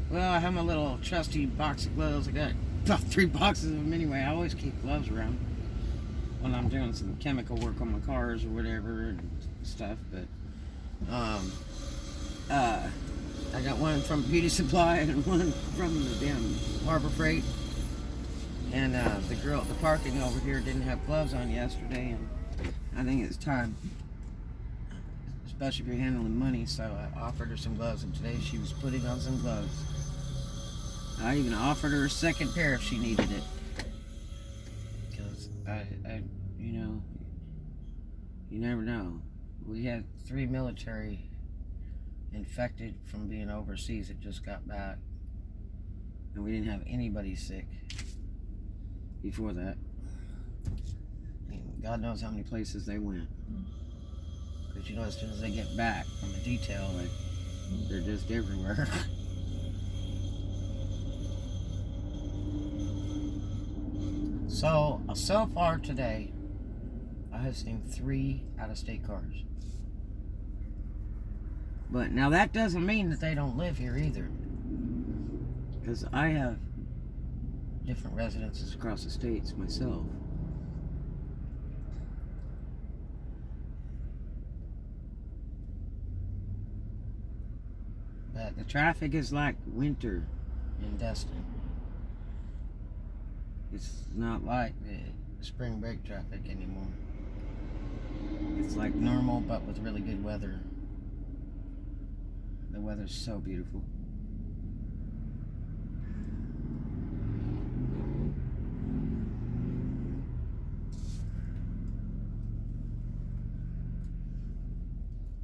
Well, I have my little trusty box of gloves. I got about 3 boxes of them anyway. I always keep gloves around when I'm doing some chemical work on my cars or whatever and stuff. But I got one from Beauty Supply and one from the damn Harbor Freight. And the girl at the parking over here didn't have gloves on yesterday, and I think it's time, especially if you're handling money. So I offered her some gloves, and today she was putting on some gloves. I even offered her a second pair if she needed it, because I you know, you never know. We had 3 military infected from being overseas that just got back, and we didn't have anybody sick before that. I mean, God knows how many places they went, because you know, as soon as they get back from a detail, they're just everywhere. So far today, I have seen 3 out-of-state cars. But now that doesn't mean that they don't live here either, because I have different residences across the states myself. But the traffic is like winter in Destin. It's not like the spring break traffic anymore. It's like normal, but with really good weather. The weather's so beautiful.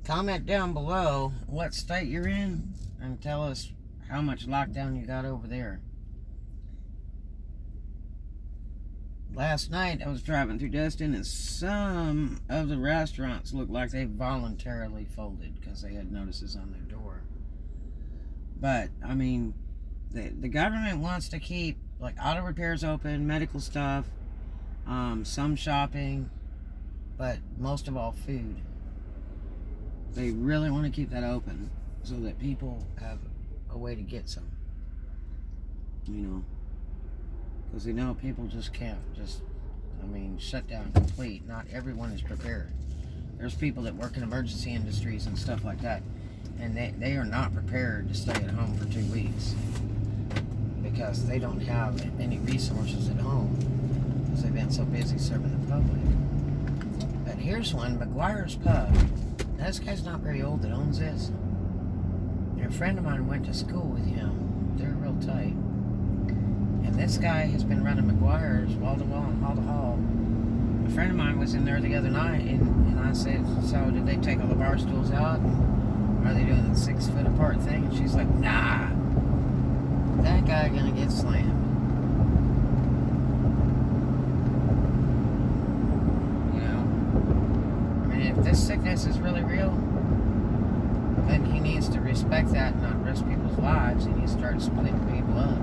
Comment down below what state you're in and tell us how much lockdown you got over there. Last night I was driving through Destin, and some of the restaurants looked like they voluntarily folded because they had notices on their door. But I mean, the government wants to keep like auto repairs open, medical stuff, some shopping, but most of all food. They really want to keep that open so that people have a way to get some, you know, because they know people just can't shut down complete. Not everyone is prepared. There's people that work in emergency industries and stuff like that, and they are not prepared to stay at home for 2 weeks because they don't have any resources at home because they've been so busy serving the public. But here's one, McGuire's Pub. Now, this guy's not very old that owns this. And a friend of mine went to school with him. They're real tight. And this guy has been running McGuire's wall to wall and hall to hall. A friend of mine was in there the other night, and I said, so did they take all the bar stools out? And are they doing the 6 foot apart thing? And she's like, nah. That guy gonna get slammed. If this sickness is really real, then he needs to respect that and not risk people's lives. He needs to start splitting people up.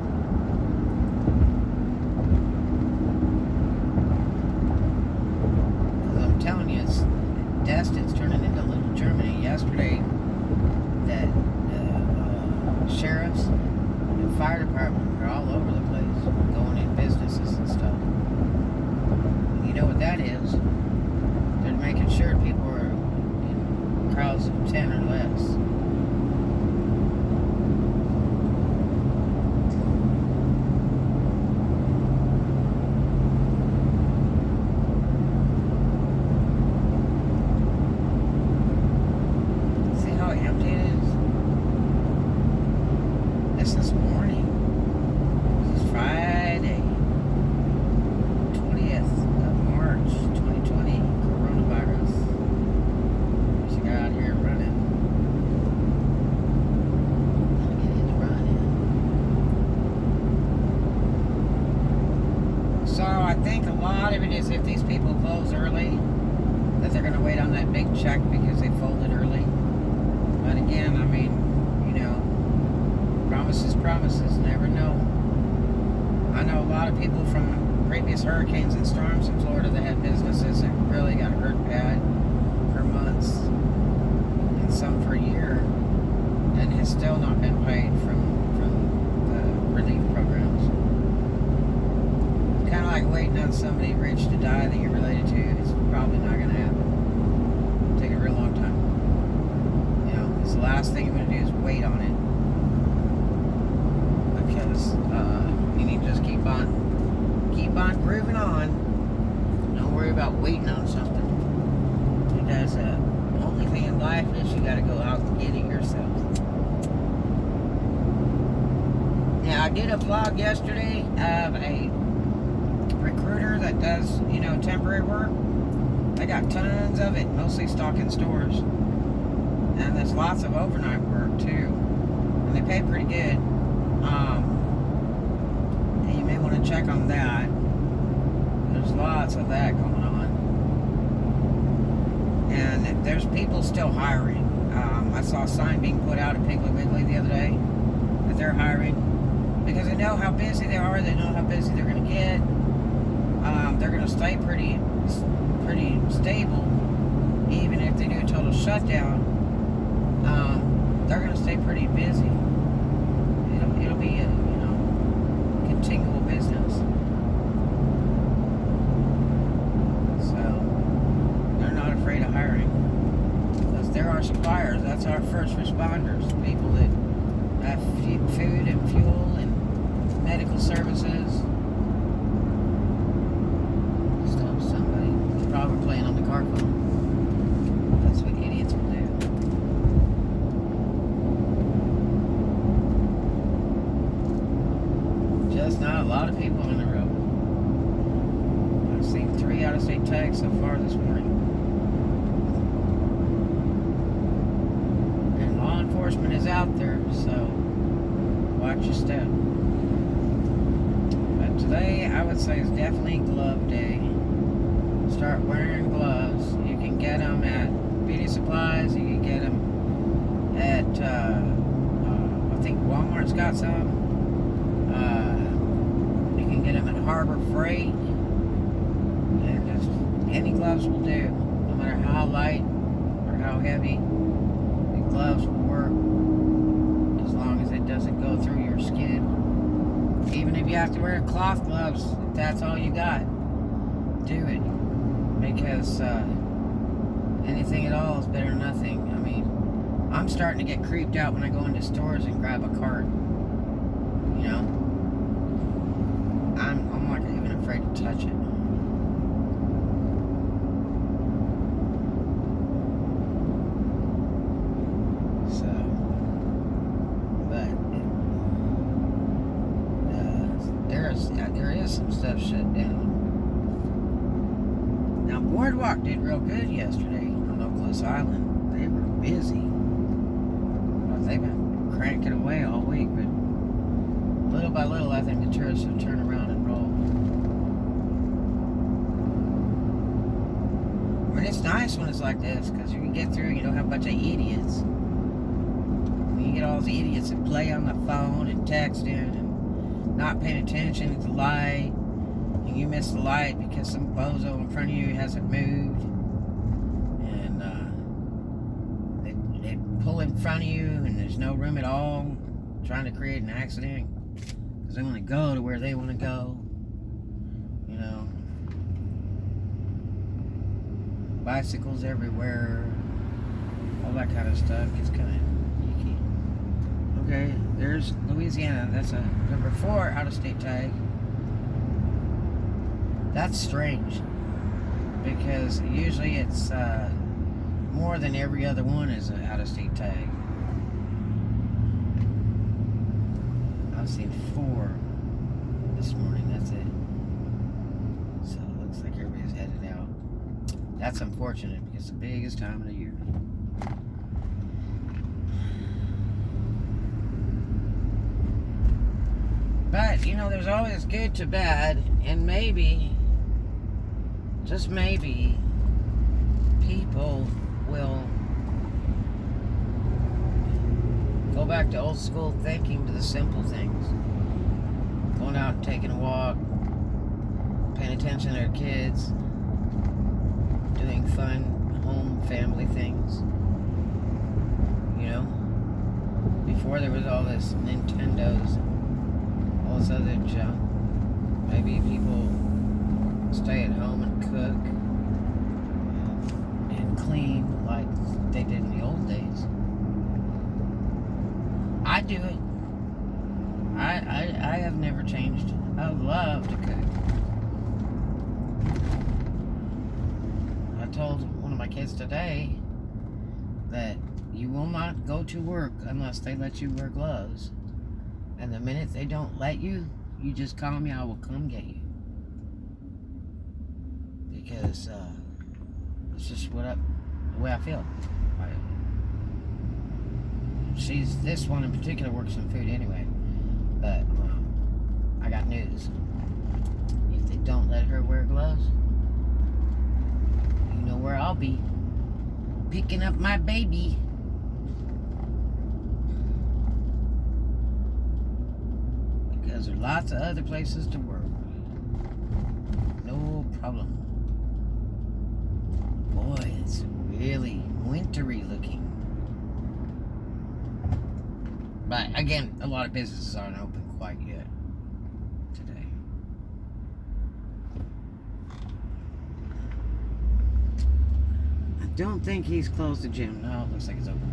Because I'm telling you, Destin's turning into little Germany. Yesterday, that sheriffs and fire department are all over the place, going in businesses and stuff. And you know what that is? They're making sure people are in crowds of 10 or less. See how empty it is? This morning. This is Friday, 20th of March, 2020. Coronavirus. There's a guy out here running. Gotta get his run in. So I think a lot of it is if these people close early, that they're going to wait on that big check because they folded early. But again, I mean, you know, promises, never know. I know a lot of people from previous hurricanes and storms in Florida that had businesses that really got hurt bad for months, and some for a year, and has still not been paid from like waiting on somebody rich to die that you're related to. It's probably not going to happen. It'll take a real long time. You know, it's the last thing you want to do is wait on it. Because you need to just keep on grooving on. Don't worry about waiting on something. Because the only thing in life is you got to go out and get it yourself. Now, I did a vlog yesterday of a recruiter that does, you know, temporary work. They got tons of it, mostly stock in stores. And there's lots of overnight work, too. And they pay pretty good. And you may want to check on that. There's lots of that going on. And there's people still hiring. I saw a sign being put out at Piggly Wiggly the other day that they're hiring. Because they know how busy they are, they know how busy they're going to get. They're going to stay pretty stable, even if they do a total shutdown. They're going to stay pretty busy. It'll be a, you know, continual business. So they're not afraid of hiring, because there are suppliers. That's our first responders, people that have food and fuel and medical services. Stop somebody. They're probably playing on the car phone. That's what idiots will do. Just not a lot of people on the road. I've seen 3 out-of-state tags so far this morning. And law enforcement is out there, so watch your step. But today, I would say, is definitely glove day. Start wearing gloves. You can get them at beauty supplies. You can get them at, I think Walmart's got some. You can get them at Harbor Freight. And just any gloves will do. No matter how light or how heavy, the gloves will work. As long as it doesn't go through your skin. Even if you have to wear cloth gloves, if that's all you got, do it. Because anything at all is better than nothing. I mean, I'm starting to get creeped out when I go into stores and grab a cart. You know? I'm not even afraid to touch it. There is some stuff shut down. Now, Boardwalk did real good yesterday on Okaloosa Island. They were busy. Well, they've been cranking away all week, but little by little, I think the tourists will turn around and roll. I mean, it's nice when it's like this, because you can get through and you don't have a bunch of idiots. When you get all these idiots that play on the phone and texting and not paying attention to the light, and you miss the light because some bozo in front of you hasn't moved, and they pull in front of you and there's no room at all, trying to create an accident because they want to go to where they want to go, you know. Bicycles everywhere, all that kind of stuff gets kind of yucky. Okay, there's Louisiana. That's a number 4 out-of-state tag. That's strange, because usually it's more than every other one is an out-of-state tag. I've seen 4 this morning. That's it. So it looks like everybody's headed out. That's unfortunate, because it's the biggest time of the year. But, you know, there's always good to bad, and maybe, just maybe, people will go back to old school thinking, to the simple things. Going out and taking a walk, paying attention to their kids, doing fun home family things. You know? Before there was all this Nintendos, all this other junk. Maybe people stay at home and cook and clean like they did in the old days. I do it. I have never changed. I love to cook. I told one of my kids today that you will not go to work unless they let you wear gloves. And the minute they don't let you, you just call me, I will come get you. Because it's just the way I feel. This one in particular works in food anyway. But I got news. If they don't let her wear gloves, you know where I'll be. Picking up my baby. Because there are lots of other places to work. No problem. Boy, it's really wintry looking. But again, a lot of businesses aren't open quite yet today. I don't think he's closed the gym. No, it looks like it's open.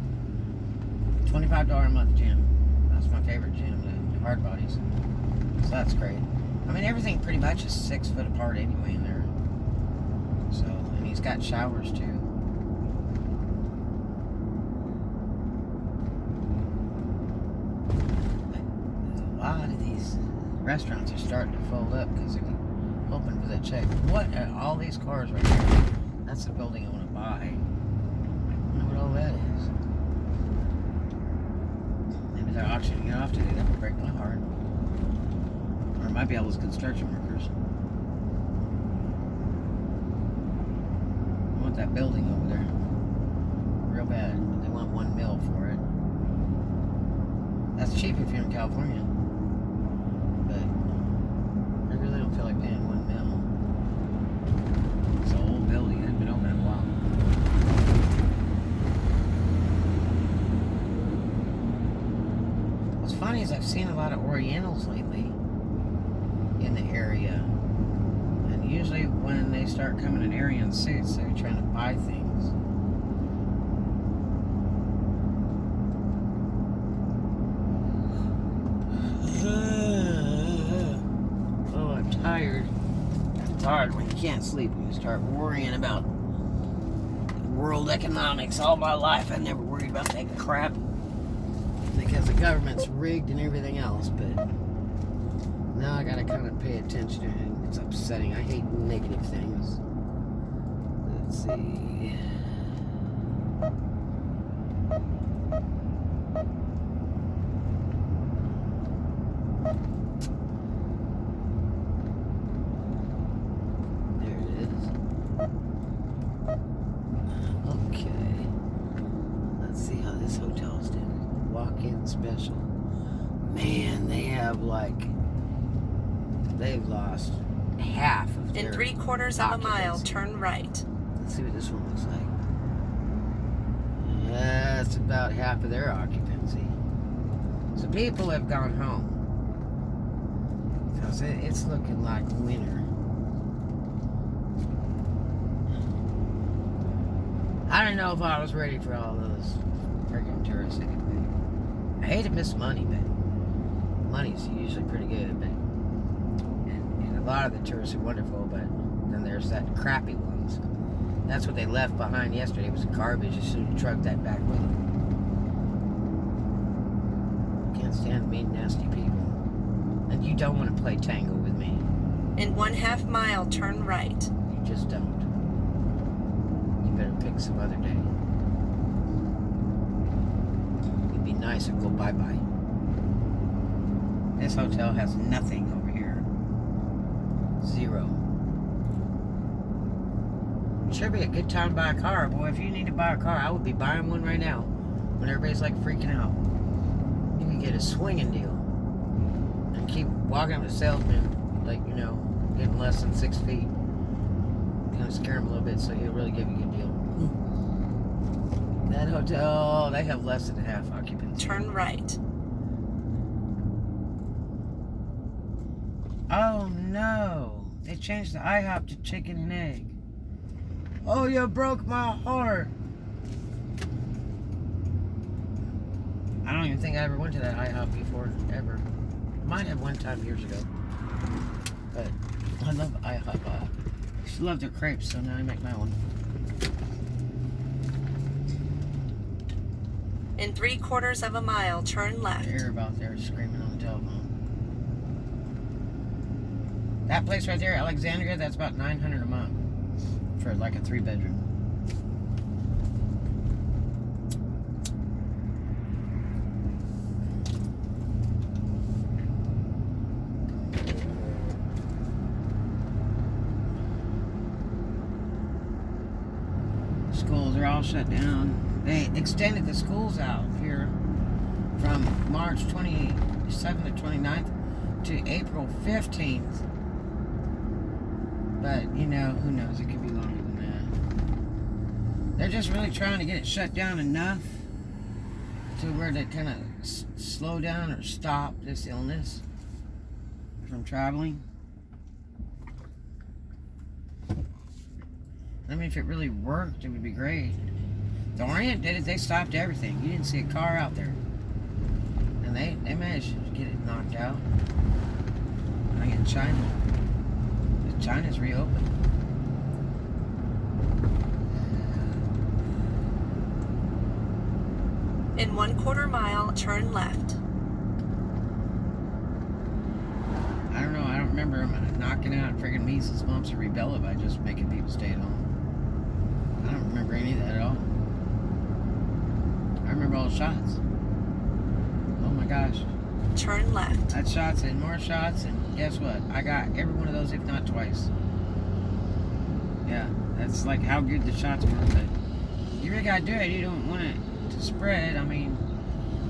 $25 a month gym. That's my favorite gym, the hard bodies. So that's great. I mean, everything pretty much is 6 foot apart anyway in there. So, and he's got showers too. A lot of these restaurants are starting to fold up because they're hoping for that check. What are all these cars right here? That's the building I want to buy. I wonder what all that is. Maybe they're auctioning it off today. That would break my heart. Or it might be all those construction workers. I want that building over there. Real bad. They want $1 million for it. That's cheap if you're in California. But I really don't feel like paying $1 million. It's an old building. It hasn't been open in a while. What's funny is I've seen a lot of Orientals lately in the area. And usually when they start coming in Aryan suits, they're trying to buy things. Oh, I'm tired. It's hard when you can't sleep and you start worrying about world economics. All my life I never worried about that crap because the government's rigged and everything else, but now I gotta kind of pay attention to it. It's upsetting. I hate negative things. Let's see. There it is. Okay. Let's see how this hotel's doing. Walk-in special. Man, they have they've lost half of their In 3/4 of a mile, turn right. Let's see what this one looks like. Yeah, it's about half of their occupancy. So people have gone home. Because it's looking like winter. I don't know if I was ready for all those freaking tourists anyway. I hate to miss money, but money's usually pretty good, but and a lot of the tourists are wonderful, but then there's that crappy ones. That's what they left behind yesterday was garbage. You should have trucked that back with them. Can't stand mean, nasty people. And you don't want to play tango with me. In 1/2 mile, turn right. You just don't. You better pick some other day. It'd be nice and go bye-bye. This hotel has nothing over here. Zero. Sure be a good time to buy a car. Boy, if you need to buy a car, I would be buying one right now. When everybody's like freaking out. You can get a swinging deal. And keep walking up to salesman, like, you know, getting less than 6 feet. Kind of scare him a little bit so he'll really give you a good deal. That hotel, they have less than half occupancy. Turn right. Oh no. They changed the IHOP to chicken and egg. Oh, you broke my heart. I don't even think I ever went to that IHOP before, ever. Might have one time years ago. But I love IHOP. I used to love their crepes, so now I make my own. In 3/4 of a mile, turn left. They're about there screaming on the telephone. That place right there, Alexandria, that's about $900 a month for like a 3-bedroom. Schools are all shut down. They extended the schools out here from March 27th to 29th to April 15th. But, you know, who knows? It could be longer than that. They're just really trying to get it shut down enough to where they kind of slow down or stop this illness from traveling. I mean, if it really worked, it would be great. The Orient did it. They stopped everything. You didn't see a car out there. And they managed to get it knocked out. I think in China. China's reopened. In 1/4 mile, turn left. I don't know. I don't remember them knocking out friggin' measles, mumps, or rubella by just making people stay at home. I don't remember any of that at all. I remember all the shots. Oh my gosh. Turn left. I had shots and more shots, and guess what? I got every one of those, if not twice. Yeah, that's like how good the shots were, but you really gotta do it. You don't want it to spread. I mean,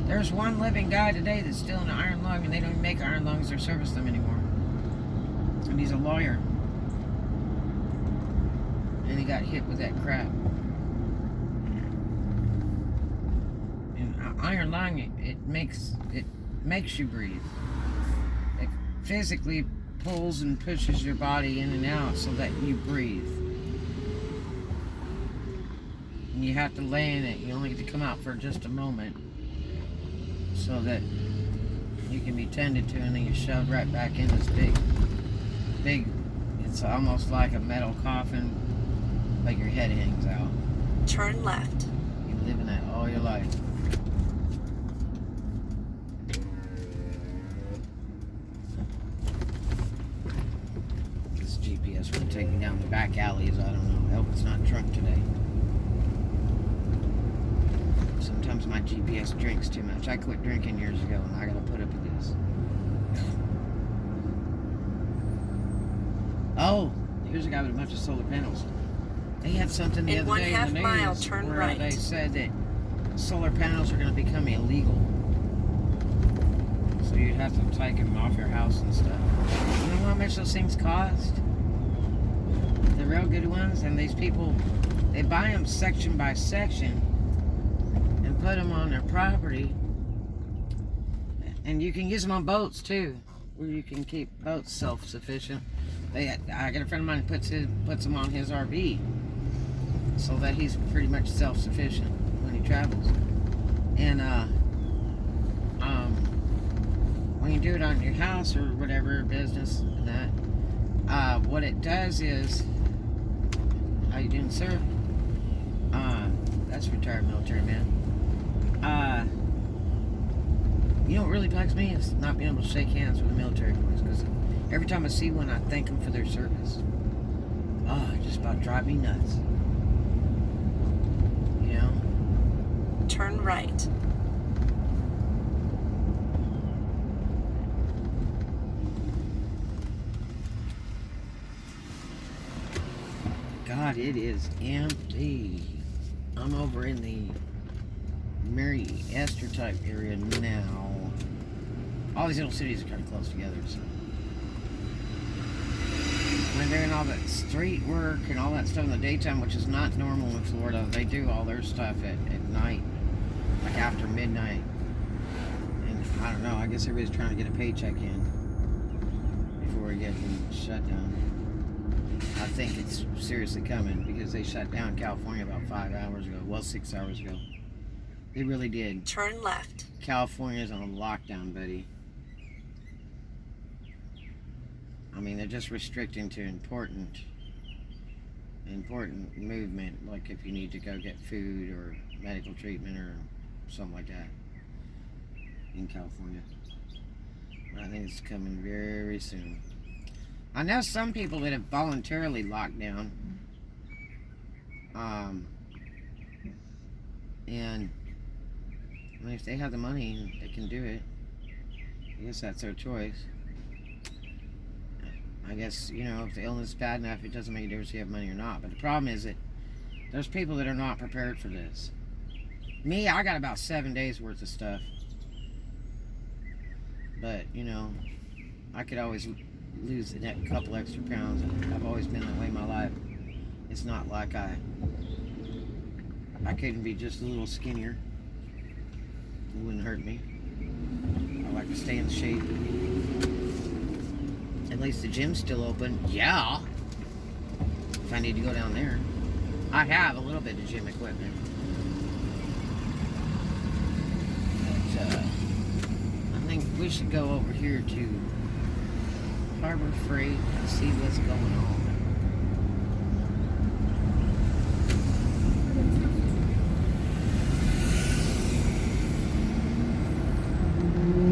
there's one living guy today that's still in an iron lung, and they don't even make iron lungs or service them anymore. And he's a lawyer. And he got hit with that crap. And iron lung, it makes you breathe. It physically pulls and pushes your body in and out so that you breathe. And you have to lay in it. You only get to come out for just a moment so that you can be tended to, and then you're shoved right back in this big, it's almost like a metal coffin, but your head hangs out. Turn left. You live in that all your life. GPS would take me down the back alleys. I don't know. I hope it's not drunk today. Sometimes my GPS drinks too much. I quit drinking years ago, and I gotta put up with this. Oh, here's a guy with a bunch of solar panels. They had something the other day in the news mile, turn where right. they said that solar panels are going to become illegal. So you'd have to take them off your house and stuff. You know how much those things cost? The real good ones, and these people, they buy them section by section and put them on their property. And you can use them on boats too, where you can keep boats self-sufficient. I got a friend of mine who puts them on his RV, so that he's pretty much self-sufficient when he travels. And when you do it on your house or whatever business and that, what it does is, how you doing, sir? That's a retired military man. You know what really bugs me is not being able to shake hands with the military boys, because every time I see one, I thank them for their service. It just about drives me nuts. You know? Turn right. God, it is empty. I'm over in the Mary Esther type area now. All these little cities are kind of close together, so when they're doing all that street work and all that stuff in the daytime, which is not normal in Florida, they do all their stuff at night, like after midnight. And I don't know, I guess everybody's trying to get a paycheck in before we get shut down. I think it's seriously coming because they shut down California about 5 hours ago. Well, 6 hours ago. They really did. Turn left. California's on a lockdown, buddy. I mean, they're just restricting to important movement, like if you need to go get food or medical treatment or something like that in California. But I think it's coming very soon. I know some people that have voluntarily locked down, and I mean, if they have the money, they can do it. I guess that's their choice. I guess, you know, if the illness is bad enough, it doesn't make a difference if you have money or not. But the problem is that there's people that are not prepared for this. Me, I got about 7 days worth of stuff. But, you know, I could always lose a couple extra pounds. I've always been that way in my life. It's not like I couldn't be just a little skinnier. It wouldn't hurt me. I like to stay in shape. At least the gym's still open. Yeah. If I need to go down there. I have a little bit of gym equipment. But, I think we should go over here to Harbor Freight and see what's going on.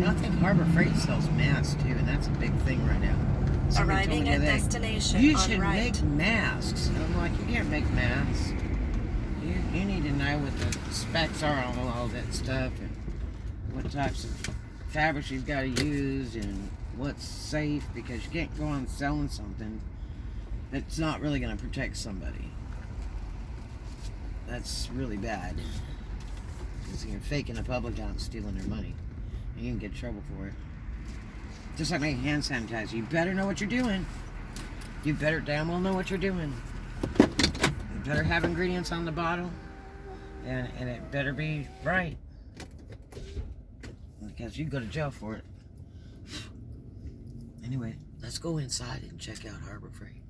I think Harbor Freight sells masks too, and that's a big thing right now. Somebody told Arriving me at today, destination you on should right. make masks. And I'm like, you can't make masks. You need to know what the specs are on all that stuff and what types of fabrics you've got to use and what's safe, because you can't go on selling something that's not really going to protect somebody. That's really bad. Because you're faking the public out and stealing their money. And you can get in trouble for it. Just like making hand sanitizer. You better know what you're doing. You better damn well know what you're doing. You better have ingredients on the bottle. And it better be right. Because you can go to jail for it. Anyway, let's go inside and check out Harbor Freight.